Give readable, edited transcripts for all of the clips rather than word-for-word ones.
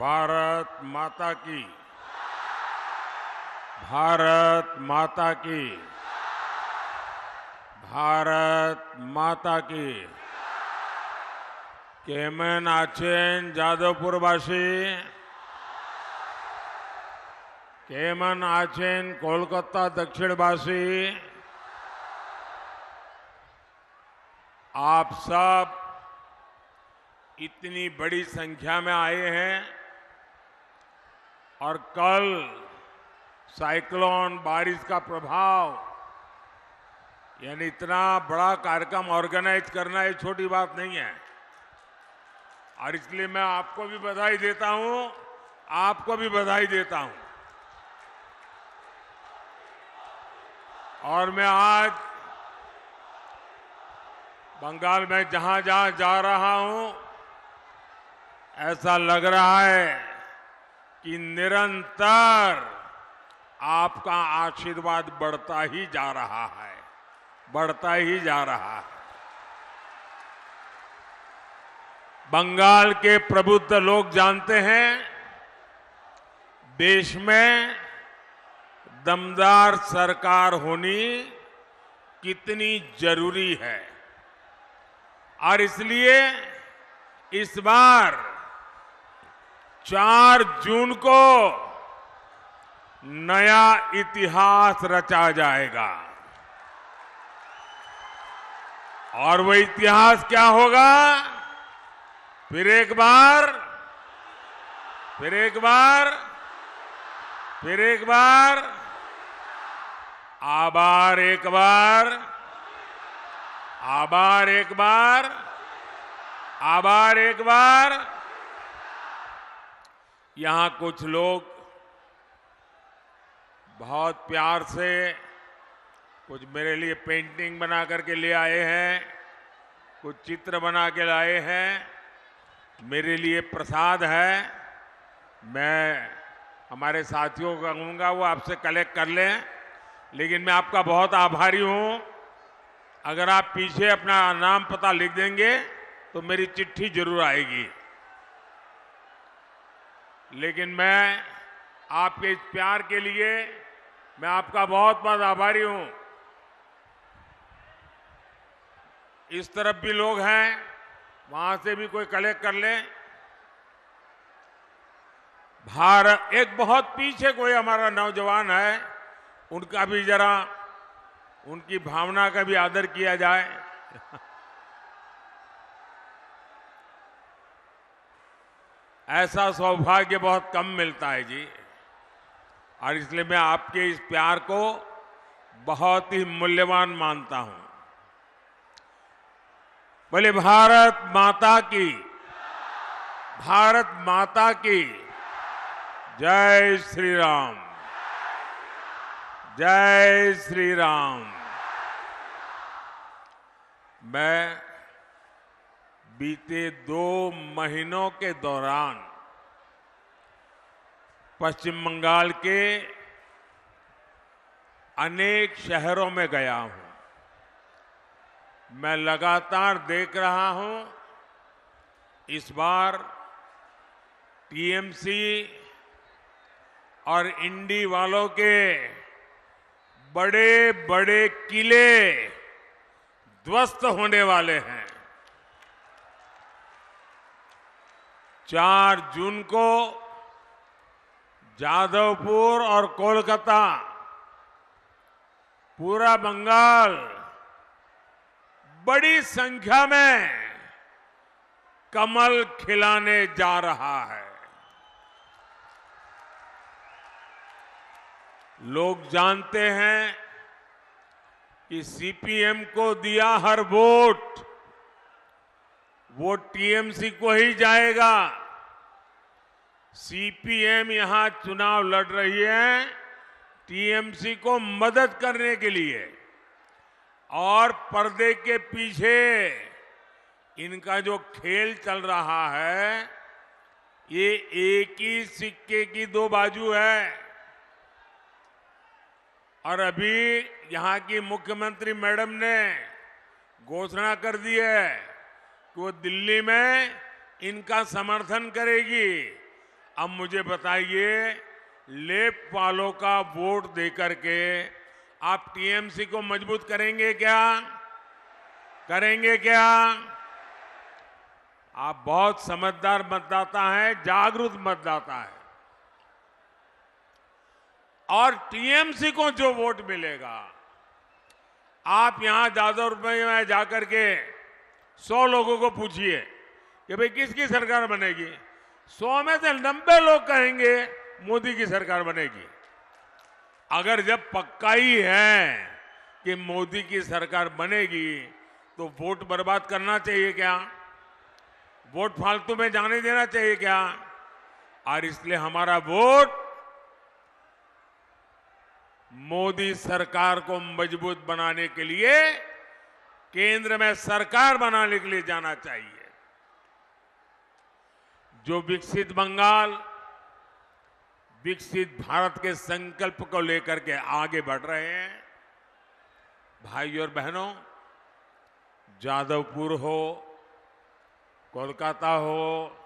भारत माता की, भारत माता की, भारत माता की। केमन आचेन जादवपुरवासी, केमन आचेन कोलकाता दक्षिणवासी, आप सब इतनी बड़ी संख्या में आए हैं और कल साइक्लोन बारिश का प्रभाव, यानी इतना बड़ा कार्यक्रम ऑर्गेनाइज करना ये छोटी बात नहीं है। और इसलिए मैं आपको भी बधाई देता हूं, आपको भी बधाई देता हूं। और मैं आज बंगाल में जहां जहां जा रहा हूं, ऐसा लग रहा है कि निरंतर आपका आशीर्वाद बढ़ता ही जा रहा है, बढ़ता ही जा रहा है। बंगाल के प्रबुद्ध लोग जानते हैं देश में दमदार सरकार होनी कितनी जरूरी है, और इसलिए इस बार 4 जून को नया इतिहास रचा जाएगा। और वो इतिहास क्या होगा? फिर एक बार, फिर एक बार, फिर एक बार, आभार एक बार, आभार एक बार, आभार एक बार। यहां कुछ लोग बहुत प्यार से कुछ मेरे लिए पेंटिंग बना करके ले आए हैं, कुछ चित्र बना के लाए हैं, मेरे लिए प्रसाद है। मैं हमारे साथियों को कहूंगा वो आपसे कलेक्ट कर लें, लेकिन मैं आपका बहुत आभारी हूं। अगर आप पीछे अपना नाम पता लिख देंगे तो मेरी चिट्ठी जरूर आएगी। लेकिन मैं आपके इस प्यार के लिए मैं आपका बहुत बहुत आभारी हूं। इस तरफ भी लोग हैं, वहां से भी कोई कलेक्ट कर ले। भारत, एक बहुत पीछे कोई हमारा नौजवान है, उनका भी जरा, उनकी भावना का भी आदर किया जाए। ऐसा सौभाग्य बहुत कम मिलता है जी, और इसलिए मैं आपके इस प्यार को बहुत ही मूल्यवान मानता हूं। बोले भारत माता की, भारत माता की जय श्री राम, जय श्री राम। मैं बीते 2 महीनों के दौरान पश्चिम बंगाल के अनेक शहरों में गया हूं। मैं लगातार देख रहा हूं, इस बार टीएमसी और इंडी वालों के बड़े बड़े किले ध्वस्त होने वाले हैं। 4 जून को जादवपुर और कोलकाता, पूरा बंगाल बड़ी संख्या में कमल खिलाने जा रहा है। लोग जानते हैं कि सीपीएम को दिया हर वोट, वो टीएमसी को ही जाएगा। सीपीएम यहां चुनाव लड़ रही है टीएमसी को मदद करने के लिए, और पर्दे के पीछे इनका जो खेल चल रहा है, ये एक ही सिक्के की 2 बाजू है। और अभी यहां की मुख्यमंत्री मैडम ने घोषणा कर दी है कि वो दिल्ली में इनका समर्थन करेगी, अब मुझे बताइए, लेफ्ट वालों का वोट देकर के आप टीएमसी को मजबूत करेंगे क्या? करेंगे क्या? आप बहुत समझदार मतदाता हैं, जागरूक मतदाता है। और टीएमसी को जो वोट मिलेगा, आप यहां जादवपुर में जाकर के 100 लोगों को पूछिए कि भाई किसकी सरकार बनेगी, 100 में से 90 लोग कहेंगे मोदी की सरकार बनेगी। अगर जब पक्का ही है कि मोदी की सरकार बनेगी तो वोट बर्बाद करना चाहिए क्या? वोट फालतू में जाने देना चाहिए क्या? और इसलिए हमारा वोट मोदी सरकार को मजबूत बनाने के लिए, केंद्र में सरकार बनाने के लिए जाना चाहिए। जो विकसित बंगाल, विकसित भारत के संकल्प को लेकर के आगे बढ़ रहे हैं, भाई और बहनों, जादवपुर हो, कोलकाता हो,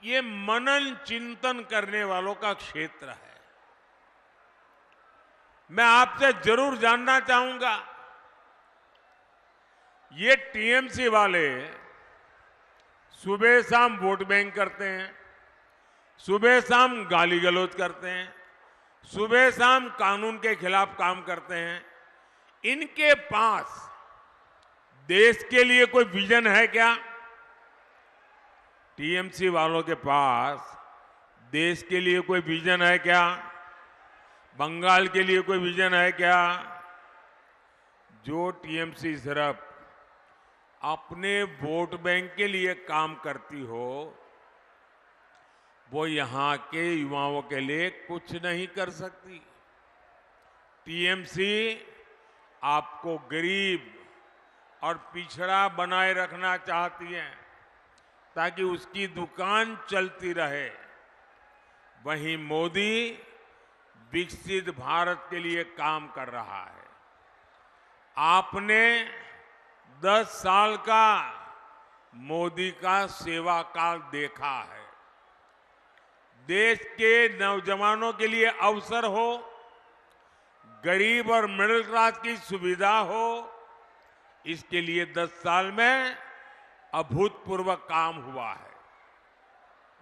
ये मनन चिंतन करने वालों का क्षेत्र है। मैं आपसे जरूर जानना चाहूंगा, ये टीएमसी वाले सुबह शाम वोट बैंक करते हैं, सुबह शाम गाली गलौज करते हैं, सुबह शाम कानून के खिलाफ काम करते हैं। इनके पास देश के लिए कोई विजन है क्या? टीएमसी वालों के पास देश के लिए कोई विजन है क्या? बंगाल के लिए कोई विजन है क्या? जो टीएमसी सिर्फ अपने वोट बैंक के लिए काम करती हो, वो यहां के युवाओं के लिए कुछ नहीं कर सकती। टीएमसी आपको गरीब और पिछड़ा बनाए रखना चाहती है ताकि उसकी दुकान चलती रहे। वहीं मोदी विकसित भारत के लिए काम कर रहा है। आपने 10 साल का मोदी का सेवा काल देखा है। देश के नौजवानों के लिए अवसर हो, गरीब और मिडिल क्लास की सुविधा हो, इसके लिए 10 साल में अभूतपूर्व काम हुआ है।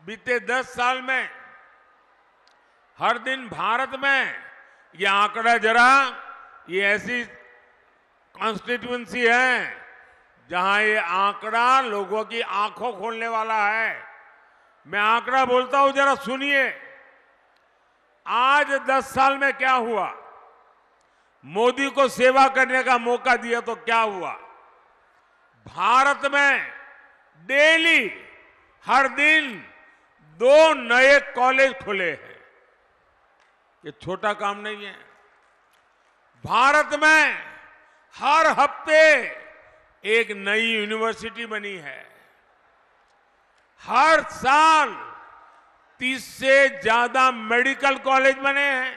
बीते 10 साल में हर दिन भारत में ये आंकड़ा जरा, ये ऐसी कॉन्स्टिट्यूएंसी है जहां ये आंकड़ा लोगों की आंखों खोलने वाला है। मैं आंकड़ा बोलता हूं, जरा सुनिए। आज 10 साल में क्या हुआ? मोदी को सेवा करने का मौका दिया तो क्या हुआ? भारत में डेली हर दिन 2 नए कॉलेज खुले हैं। ये छोटा काम नहीं है। भारत में हर हफ्ते एक नई यूनिवर्सिटी बनी है। हर साल 30 से ज्यादा मेडिकल कॉलेज बने हैं।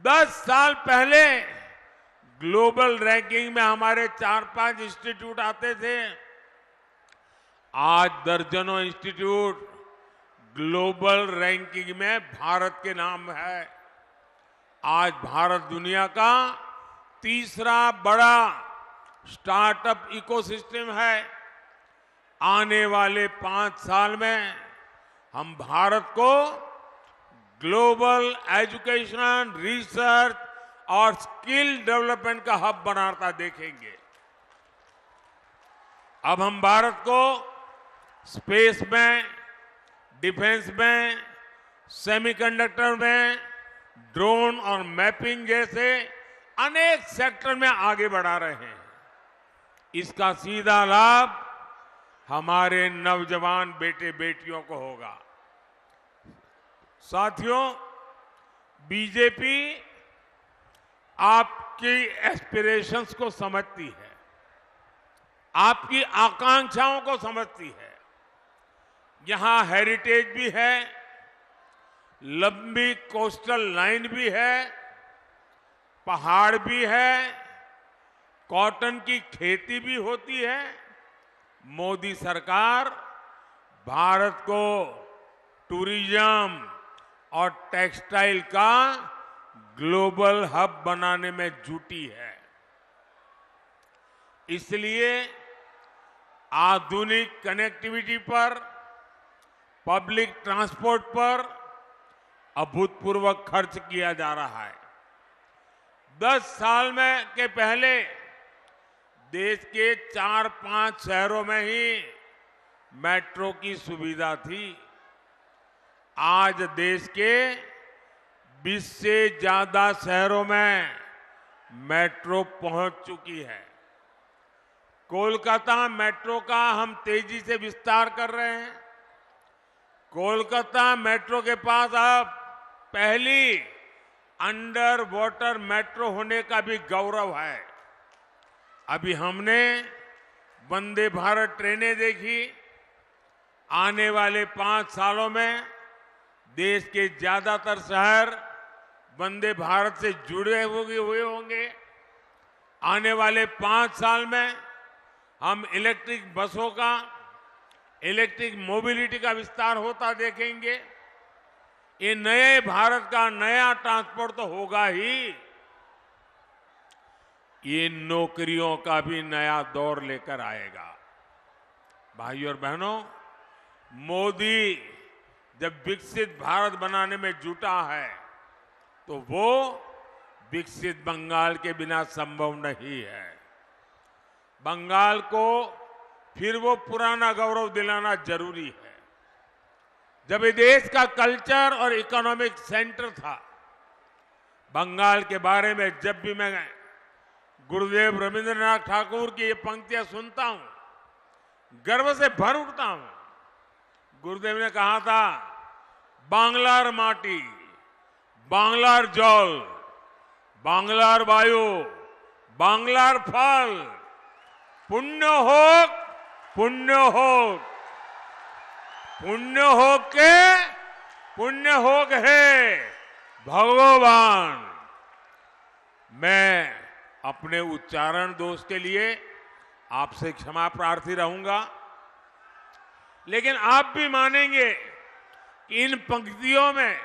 10 साल पहले ग्लोबल रैंकिंग में हमारे 4-5 इंस्टीट्यूट आते थे। आज दर्जनों इंस्टीट्यूट ग्लोबल रैंकिंग में भारत के नाम है। आज भारत दुनिया का तीसरा बड़ा स्टार्टअप इकोसिस्टम है। आने वाले 5 साल में हम भारत को ग्लोबल एजुकेशन, रिसर्च और स्किल डेवलपमेंट का हब बनाता देखेंगे। अब हम भारत को स्पेस में, डिफेंस में, सेमीकंडक्टर में, ड्रोन और मैपिंग जैसे अनेक सेक्टर में आगे बढ़ा रहे हैं। इसका सीधा लाभ हमारे नौजवान बेटे बेटियों को होगा। साथियों, बीजेपी आपकी एस्पिरेशंस को समझती है, आपकी आकांक्षाओं को समझती है। यहां हेरिटेज भी है, लंबी कोस्टल लाइन भी है, पहाड़ भी है, कॉटन की खेती भी होती है। मोदी सरकार भारत को टूरिज्म और टेक्सटाइल का ग्लोबल हब बनाने में जुटी है। इसलिए आधुनिक कनेक्टिविटी पर, पब्लिक ट्रांसपोर्ट पर अभूतपूर्व खर्च किया जा रहा है। 10 साल में के पहले देश के 4-5 शहरों में ही मेट्रो की सुविधा थी। आज देश के 20 से ज्यादा शहरों में मेट्रो पहुंच चुकी है। कोलकाता मेट्रो का हम तेजी से विस्तार कर रहे हैं। कोलकाता मेट्रो के पास अब पहली अंडर वाटर मेट्रो होने का भी गौरव है। अभी हमने वंदे भारत ट्रेनें देखी। आने वाले 5 सालों में देश के ज्यादातर शहर वंदे भारत से जुड़े हुए होंगे। आने वाले 5 साल में हम इलेक्ट्रिक बसों का, इलेक्ट्रिक मोबिलिटी का विस्तार होता देखेंगे। ये नए भारत का नया ट्रांसपोर्ट तो होगा ही, ये नौकरियों का भी नया दौर लेकर आएगा। भाइयों और बहनों, मोदी जब विकसित भारत बनाने में जुटा है तो वो विकसित बंगाल के बिना संभव नहीं है। बंगाल को फिर वो पुराना गौरव दिलाना जरूरी है। जब ये देश का कल्चर और इकोनॉमिक सेंटर था, बंगाल के बारे में जब भी मैं गुरुदेव रविंद्रनाथ ठाकुर की ये पंक्तियां सुनता हूं, गर्व से भर उठता हूं। गुरुदेव ने कहा था, बांग्लार माटी, बांग्लार जल, बांग्लार वायु, बांग्लार फल, पुण्य होक, पुण्य होक, पुण्य होक के पुण्य होक है भगवान। मैं अपने उच्चारण दोष के लिए आपसे क्षमा प्रार्थी रहूंगा, लेकिन आप भी मानेंगे कि इन पंक्तियों में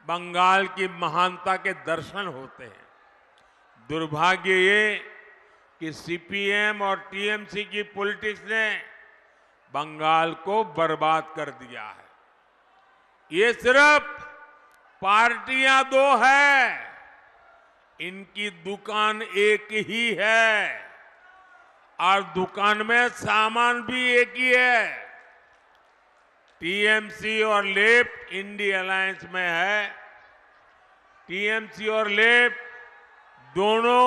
बंगाल की महानता के दर्शन होते हैं। दुर्भाग्य ये कि सीपीएम और टीएमसी की पॉलिटिक्स ने बंगाल को बर्बाद कर दिया है। ये सिर्फ पार्टियां 2 है, इनकी दुकान एक ही है और दुकान में सामान भी एक ही है। टीएमसी और लेफ्ट इंडी अलायंस में है। टीएमसी और लेफ्ट दोनों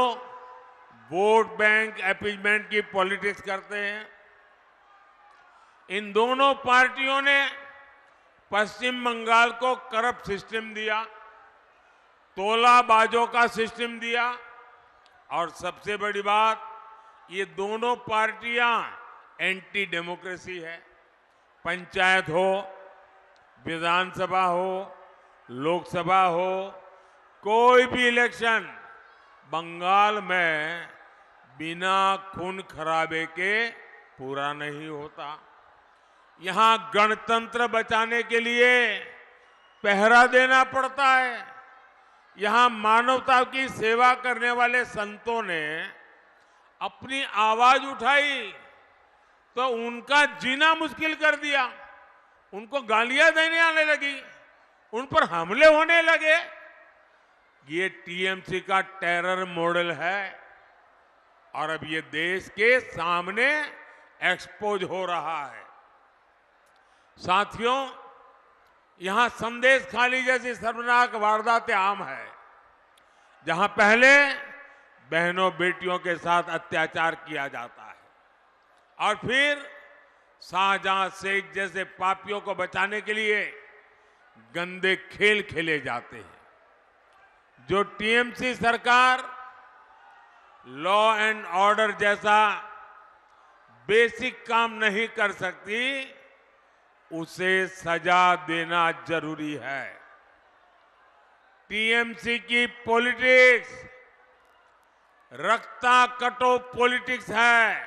वोट बैंक अपीजमेंट की पॉलिटिक्स करते हैं। इन दोनों पार्टियों ने पश्चिम बंगाल को करप्ट सिस्टम दिया, तोलाबाजों का सिस्टम दिया और सबसे बड़ी बात, ये दोनों पार्टियां एंटी डेमोक्रेसी है। पंचायत हो, विधानसभा हो, लोकसभा हो, कोई भी इलेक्शन बंगाल में बिना खून खराबे के पूरा नहीं होता। यहां गणतंत्र बचाने के लिए पहरा देना पड़ता है। यहां मानवता की सेवा करने वाले संतों ने अपनी आवाज उठाई तो उनका जीना मुश्किल कर दिया। उनको गालियां देने आने लगी, उन पर हमले होने लगे। ये टीएमसी का टेरर मॉडल है और अब ये देश के सामने एक्सपोज हो रहा है। साथियों, यहां संदेश खाली जैसी शर्मनाक वारदातें आम है, जहां पहले बहनों बेटियों के साथ अत्याचार किया जाता है और फिर शाहजहां शेख जैसे पापियों को बचाने के लिए गंदे खेल खेले जाते हैं। जो टीएमसी सरकार लॉ एंड ऑर्डर जैसा बेसिक काम नहीं कर सकती, उसे सजा देना जरूरी है। टीएमसी की पॉलिटिक्स रक्ता कटो पॉलिटिक्स है।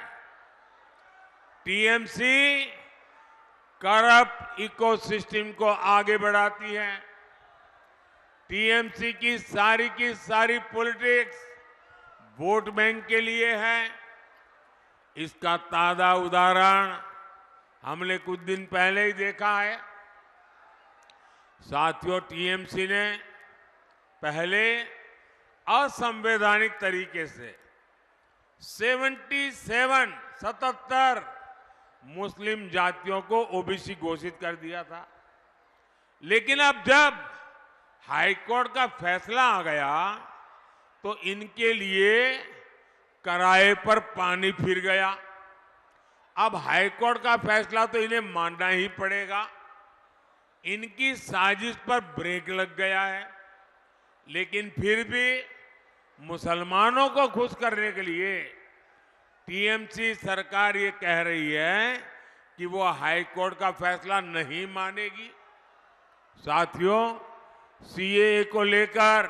टीएमसी करप्ट इकोसिस्टम को आगे बढ़ाती है। टीएमसी की सारी पॉलिटिक्स वोट बैंक के लिए है। इसका ताजा उदाहरण हमने कुछ दिन पहले ही देखा है। साथियों, टीएमसी ने पहले असंवैधानिक तरीके से 77 मुस्लिम जातियों को ओबीसी घोषित कर दिया था। लेकिन अब जब हाईकोर्ट का फैसला आ गया तो इनके लिए किराए पर पानी फिर गया। अब हाईकोर्ट का फैसला तो इन्हें मानना ही पड़ेगा। इनकी साजिश पर ब्रेक लग गया है। लेकिन फिर भी मुसलमानों को खुश करने के लिए टीएमसी सरकार ये कह रही है कि वो हाईकोर्ट का फैसला नहीं मानेगी। साथियों, सीएए को लेकर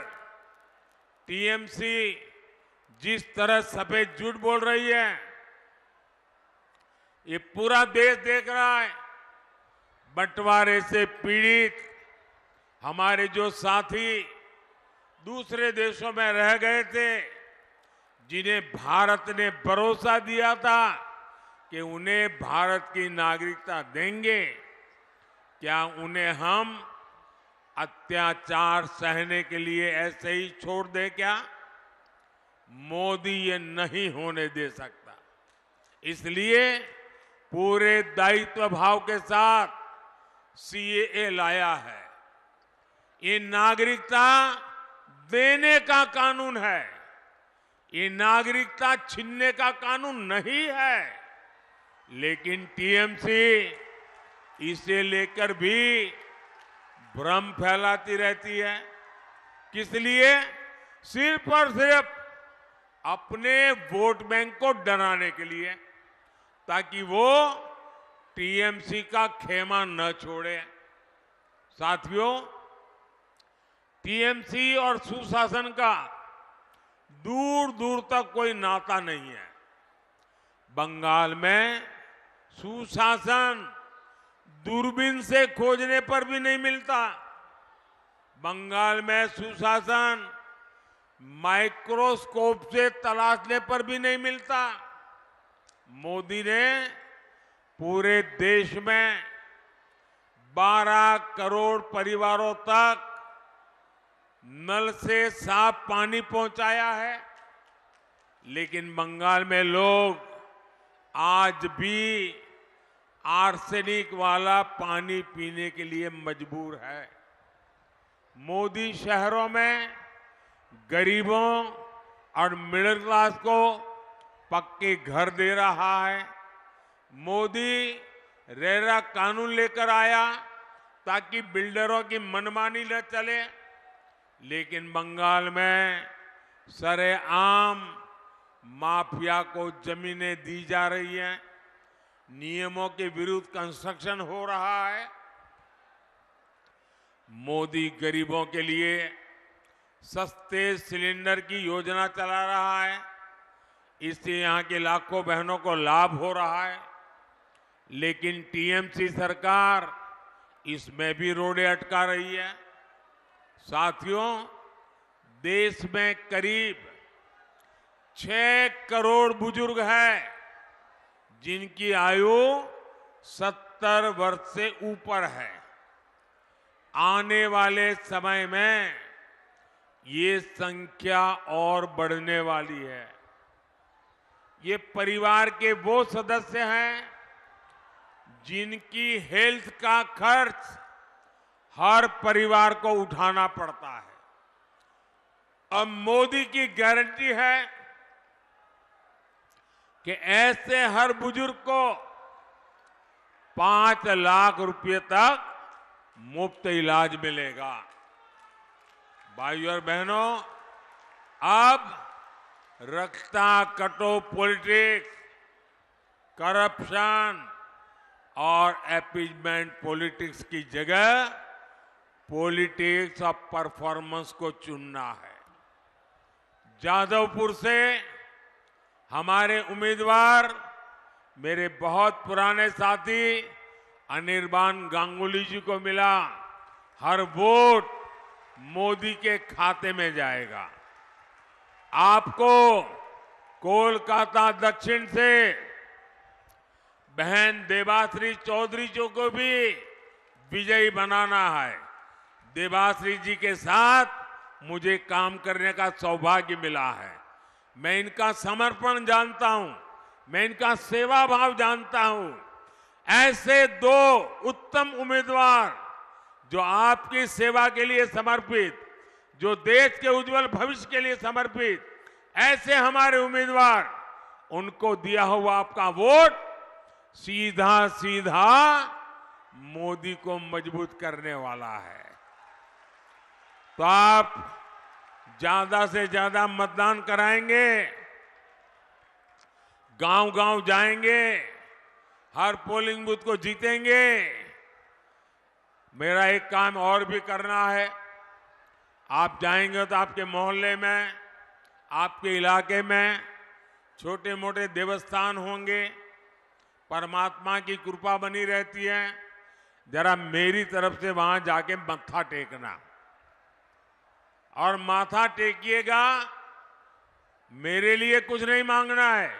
टीएमसी जिस तरह सफेद झूठ बोल रही है, ये पूरा देश देख रहा है। बंटवारे से पीड़ित हमारे जो साथी दूसरे देशों में रह गए थे, जिन्हें भारत ने भरोसा दिया था कि उन्हें भारत की नागरिकता देंगे, क्या उन्हें हम अत्याचार सहने के लिए ऐसे ही छोड़ दे क्या? मोदी ये नहीं होने दे सकता। इसलिए पूरे दायित्व भाव के साथ सीएए लाया है। ये नागरिकता देने का कानून है, ये नागरिकता छीनने का कानून नहीं है। लेकिन टीएमसी इसे लेकर भी भ्रम फैलाती रहती है। किस लिए? सिर्फ और सिर्फ अपने वोट बैंक को डराने के लिए, ताकि वो टीएमसी का खेमा न छोड़े। साथियों, टीएमसी और सुशासन का दूर दूर तक कोई नाता नहीं है। बंगाल में सुशासन दूरबीन से खोजने पर भी नहीं मिलता। बंगाल में सुशासन माइक्रोस्कोप से तलाशने पर भी नहीं मिलता। मोदी ने पूरे देश में 12 करोड़ परिवारों तक नल से साफ पानी पहुंचाया है। लेकिन बंगाल में लोग आज भी आर्सेनिक वाला पानी पीने के लिए मजबूर है। मोदी शहरों में गरीबों और मिडिल क्लास को पक्के घर दे रहा है। मोदी रेरा कानून लेकर आया ताकि बिल्डरों की मनमानी न चले। लेकिन बंगाल में सरेआम माफिया को जमीनें दी जा रही हैं, नियमों के विरुद्ध कंस्ट्रक्शन हो रहा है। मोदी गरीबों के लिए सस्ते सिलेंडर की योजना चला रहा है। इससे यहां के लाखों बहनों को लाभ हो रहा है। लेकिन टीएमसी सरकार इसमें भी रोड़े अटका रही है। साथियों, देश में करीब 6 करोड़ बुजुर्ग हैं जिनकी आयु 70 वर्ष से ऊपर है। आने वाले समय में ये संख्या और बढ़ने वाली है। ये परिवार के वो सदस्य हैं जिनकी हेल्थ का खर्च हर परिवार को उठाना पड़ता है। अब मोदी की गारंटी है कि ऐसे हर बुजुर्ग को 5 लाख रुपए तक मुफ्त इलाज मिलेगा। भाइयों और बहनों, अब रखता कटो पॉलिटिक्स, करप्शन और अपीजमेंट पॉलिटिक्स की जगह पॉलिटिक्स ऑफ परफॉर्मेंस को चुनना है। जादवपुर से हमारे उम्मीदवार मेरे बहुत पुराने साथी अनिर्बान गांगुली जी को मिला, हर वोट मोदी के खाते में जाएगा। आपको कोलकाता दक्षिण से बहन देबाश्री चौधरी जी को भी विजयी बनाना है। देबाश्री जी के साथ मुझे काम करने का सौभाग्य मिला है। मैं इनका समर्पण जानता हूं, मैं इनका सेवा भाव जानता हूं। ऐसे दो उत्तम उम्मीदवार जो आपकी सेवा के लिए समर्पित, जो देश के उज्जवल भविष्य के लिए समर्पित, ऐसे हमारे उम्मीदवार, उनको दिया हुआ आपका वोट सीधा सीधा मोदी को मजबूत करने वाला है। तो आप ज्यादा से ज्यादा मतदान कराएंगे, गांव-गांव जाएंगे, हर पोलिंग बूथ को जीतेंगे। मेरा एक काम और भी करना है। आप जाएंगे तो आपके मोहल्ले में, आपके इलाके में छोटे मोटे देवस्थान होंगे, परमात्मा की कृपा बनी रहती है। जरा मेरी तरफ से वहां जाके मत्था टेकना, और माथा टेकिएगा। मेरे लिए कुछ नहीं मांगना है,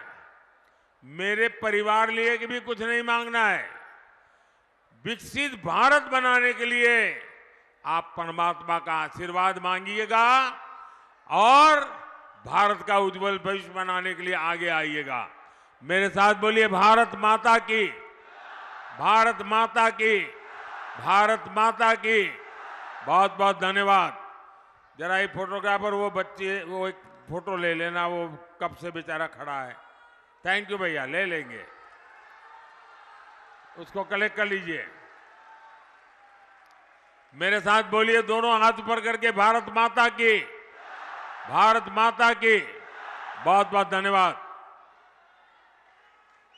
मेरे परिवार लिए भी कुछ नहीं मांगना है। विकसित भारत बनाने के लिए आप परमात्मा का आशीर्वाद मांगिएगा और भारत का उज्जवल भविष्य बनाने के लिए आगे आइएगा। मेरे साथ बोलिए, भारत माता की, भारत माता की, भारत माता की। बहुत बहुत धन्यवाद। जरा ये फोटोग्राफर, वो बच्चे, वो एक फोटो ले लेना, वो कब से बेचारा खड़ा है। थैंक यू भैया, ले लेंगे, उसको कलेक्ट कर लीजिए। मेरे साथ बोलिए, दोनों हाथ ऊपर करके, भारत माता की, भारत माता की। बहुत बहुत धन्यवाद।